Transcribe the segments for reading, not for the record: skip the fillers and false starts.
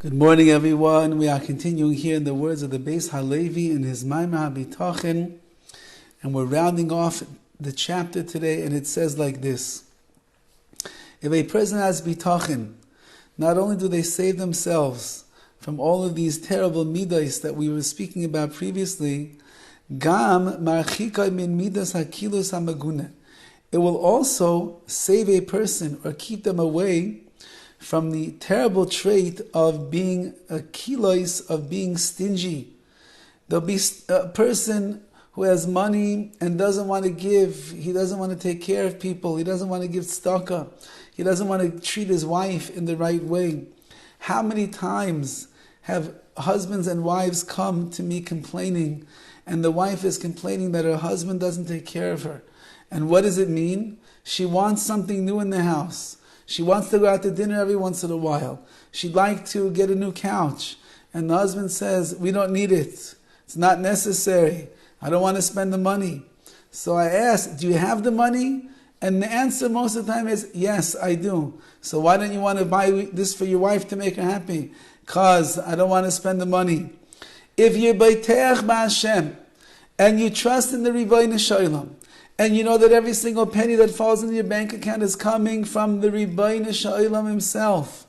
Good morning, everyone. We are continuing here in the words of the Beis Halevi in his Maimah Bitachon, and we're rounding off the chapter today, and it says like this: if a person has Bitachon, not only do they save themselves from all of these terrible midas that we were speaking about previously, Gam marchika min midas hakilus hamaguna. It will also save a person or keep them away from the terrible trait of being a kilos, of being stingy. There'll be a person who has money and doesn't want to give, he doesn't want to take care of people, he doesn't want to give tzedakah, he doesn't want to treat his wife in the right way. How many times have husbands and wives come to me complaining, and the wife is complaining that her husband doesn't take care of her? And what does it mean? She wants something new in the house. She wants to go out to dinner every once in a while. She'd like to get a new couch. And the husband says, we don't need it. It's not necessary. I don't want to spend the money. So I ask, do you have the money? And the answer most of the time is, yes, I do. So why don't you want to buy this for your wife to make her happy? Because I don't want to spend the money. If you Bitach b'Hashem, and you trust in the Ribono Shel Olam, and you know that every single penny that falls into your bank account is coming from the Ribono Shel Olam himself.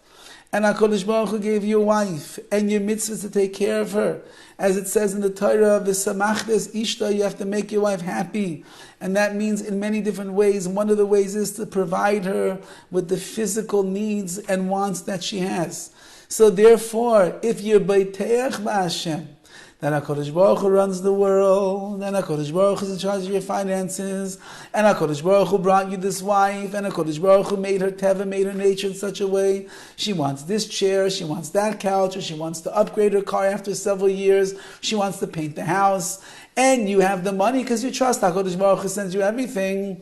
And HaKadosh Baruch Hu gave you a wife, and your mitzvah is to take care of her. As it says in the Torah, V'samachtes ishta, you have to make your wife happy. And that means in many different ways. One of the ways is to provide her with the physical needs and wants that she has. So therefore, if you're Bitach b'Hashem, then HaKadosh Baruch Hu runs the world, and HaKadosh Baruch Hu is in charge of your finances, and HaKadosh Baruch Hu brought you this wife, and HaKadosh Baruch Hu made her teva, made her nature in such a way. She wants this chair, she wants that couch, or she wants to upgrade her car after several years, she wants to paint the house, and you have the money because you trust HaKadosh Baruch Hu sends you everything.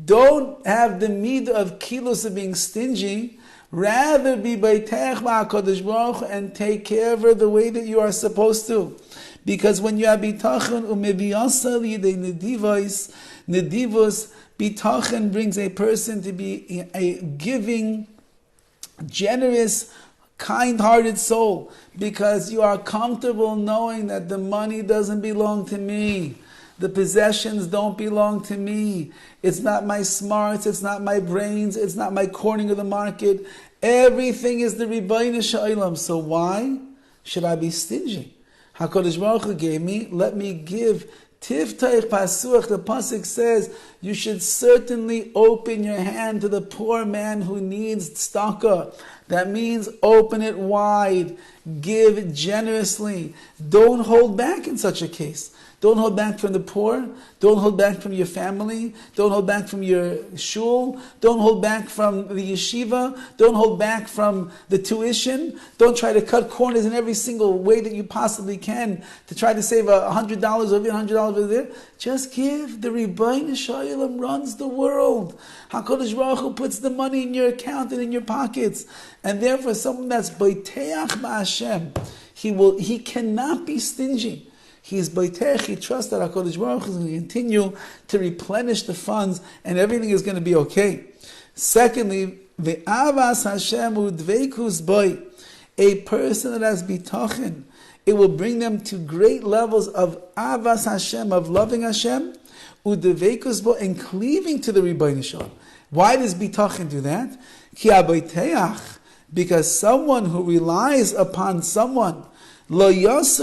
Don't have the midah of kilos of being stingy. Rather be Bitach b'HaKadosh Baruch Hu and take care of her the way that you are supposed to. Because when you have Bitachon, umeviyasa l'yidei nedivos, Bitachon brings a person to be a giving, generous, kind-hearted soul. Because you are comfortable knowing that the money doesn't belong to me. The possessions don't belong to me. It's not my smarts, it's not my brains, it's not my cornering of the market. Everything is the Ribono Shel Olam. So why should I be stingy? HaKadosh Baruch Hu gave me, let me give. Tiftaich pasuach, the pasuk says, you should certainly open your hand to the poor man who needs tzedakah. That means open it wide. Give generously. Don't hold back in such a case. Don't hold back from the poor. Don't hold back from your family. Don't hold back from your shul. Don't hold back from the yeshiva. Don't hold back from the tuition. Don't try to cut corners in every single way that you possibly can to try to save $100 over here, $100 over there. Just give. The Ribono Shel Olam runs the world. HaKadosh Baruch Hu puts the money in your account and in your pockets. And therefore, someone that's Bitach b'Hashem, he cannot be stingy. He is Bitach, he trusts that HaKadosh Baruch Hu is going to continue to replenish the funds and everything is going to be okay. Secondly, Ve'avas Hashem udveikus boy, a person that has Bitachon, it will bring them to great levels of Avas Hashem, of loving Hashem, udveikus boy, and cleaving to the Ribono Shel Olam. Why does Bitachon do that? Ki abayteach, because someone who relies upon someone, he does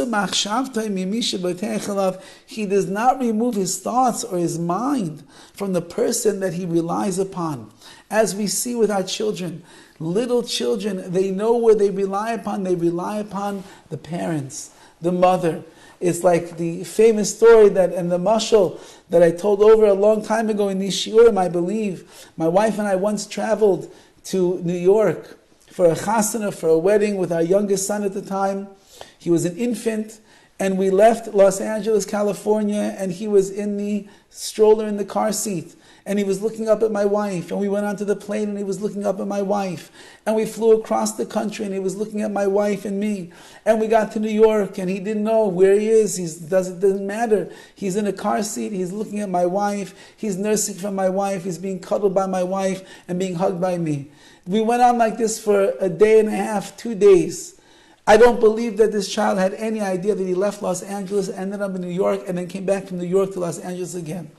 not remove his thoughts or his mind from the person that he relies upon. As we see with our children, little children, they know where they rely upon. They rely upon the parents, the mother. It's like the famous story that, and the mashal that I told over a long time ago in Nishiurim, I believe. My wife and I once traveled to New York for a chasana, for a wedding with our youngest son at the time. He was an infant, and we left Los Angeles, California, and he was in the stroller in the car seat. And he was looking up at my wife, and we went onto the plane, and he was looking up at my wife. And we flew across the country, and he was looking at my wife and me. And we got to New York, and he didn't know where he is. It doesn't matter. He's in a car seat, he's looking at my wife, he's nursing from my wife, he's being cuddled by my wife, and being hugged by me. We went on like this for a day and a half, 2 days. I don't believe that this child had any idea that he left Los Angeles, ended up in New York, and then came back from New York to Los Angeles again.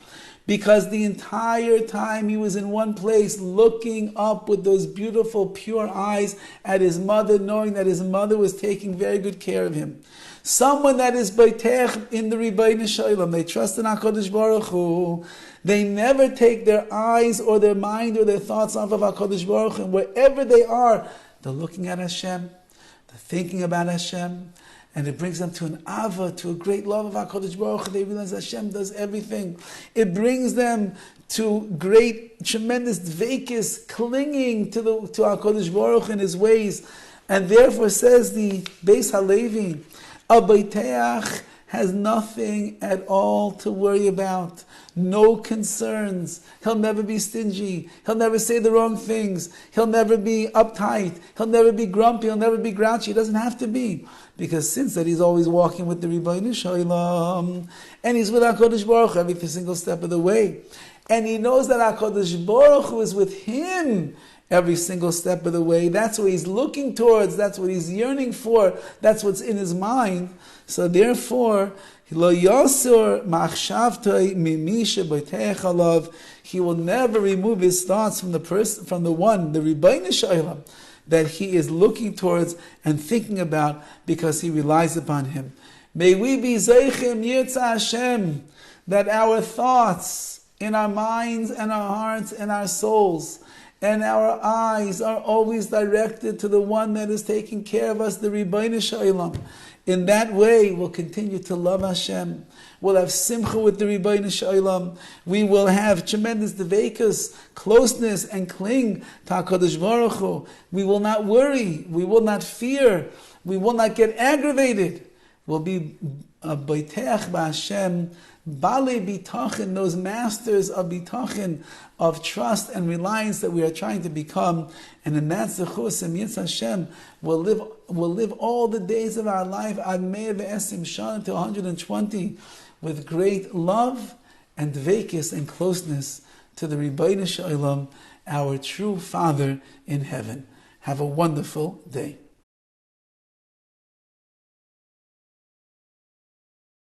Because the entire time he was in one place, looking up with those beautiful, pure eyes at his mother, knowing that his mother was taking very good care of him. Someone that is Bitachon in the Rebbeinu Shalom, they trust in HaKadosh Baruch Hu. They never take their eyes or their mind or their thoughts off of HaKadosh Baruch Hu. And wherever they are, they're looking at Hashem, they're thinking about Hashem, and it brings them to an ava, to a great love of HaKadosh Baruch Hu. They realize Hashem does everything. It brings them to great, tremendous dveikis, clinging to HaKadosh Baruch Hu in His ways. And therefore says the Beis Halevi, a Beiteach has nothing at all to worry about. No concerns. He'll never be stingy. He'll never say the wrong things. He'll never be uptight. He'll never be grumpy. He'll never be grouchy. He doesn't have to be. Because since that he's always walking with the Rebbeinu Shalom, and he's with HaKadosh Baruch Hu every single step of the way. And he knows that HaKadosh Baruch Hu is with him every single step of the way. That's what he's looking towards. That's what he's yearning for. That's what's in his mind. So therefore, lo yasur machshavtoi mimisha b'teich alav. He will never remove his thoughts from the person, from the one, the Rebbeinu Shalom, that he is looking towards and thinking about, because he relies upon him. May we be zeichim yirtzeh Hashem, that our thoughts in our minds and our hearts and our souls and our eyes are always directed to the one that is taking care of us, the Rebbeinu Shalom. In that way, we'll continue to love Hashem. We'll have simcha with the Rebbeinu Shalom. We will have tremendous deveikus, closeness, and cling to HaKadosh Baruch Hu. We will not worry. We will not fear. We will not get aggravated. We'll be Beiteach b'Hashem, Bale Bitachon, those masters of Bitachon, of trust and reliance that we are trying to become. And in that zechus and Yitz Hashem, we'll live all the days of our life, ad mea ve'esim shana, to 120, with great love and dveikis and closeness to the Rebbeinu Shalom, our true Father in heaven. Have a wonderful day.